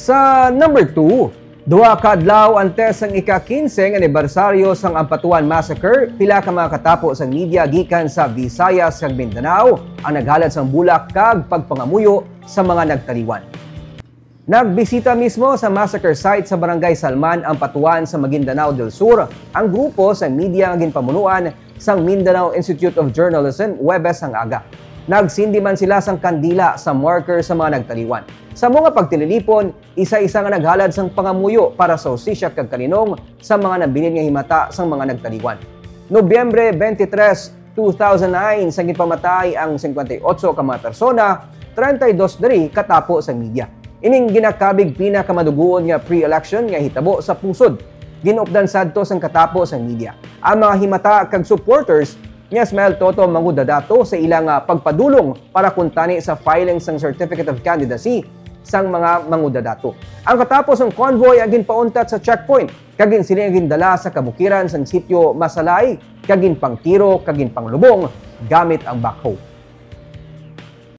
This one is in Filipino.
Sa number 2, duha ka adlaw antes ang ika-15 anibersaryo sang Ampatuan Massacre, pila ka mga katapo sang media gikan sa Visayas ug Mindanao ang naghalad sang bulak kag pagpangamuyo sa mga nagtaliwan. Nagbisita mismo sa massacre site sa Barangay Salman, Ampatuan sa Maguindanao del Sur ang grupo sa media nga ginpamunuan sang Mindanao Institute of Journalism Huwebes ang aga. Nagsindi man sila sang kandila sa marker sa mga nagtaliwan. Sa mga pagtililipon, isa-isa nga naghalad sang pangamuyo para sa hustisya kag kaninong sa mga nabilin nga himata sang mga nagtaliwan. Nobyembre 23, 2009 sang gipamatay ang 58 ka mga persona, 32 diri katapo sa media. Ining ginakabig pinakamaduguon nga pre-election nga hitabo sa pusod. Ginupdan sadto sang katapo sa media. Ang mga himata kag supporters niya Smile Toto mangudadato sa ilang pagpadulong para kuntani sa filing sang Certificate of Candidacy sang mga mangudadato. Ang katapos ng convoy ang ginpauntat sa checkpoint, kagin sila gindala sa kabukiran sang sitio Masalay, kagin pangtiro, kagin panglubong gamit ang backhoe.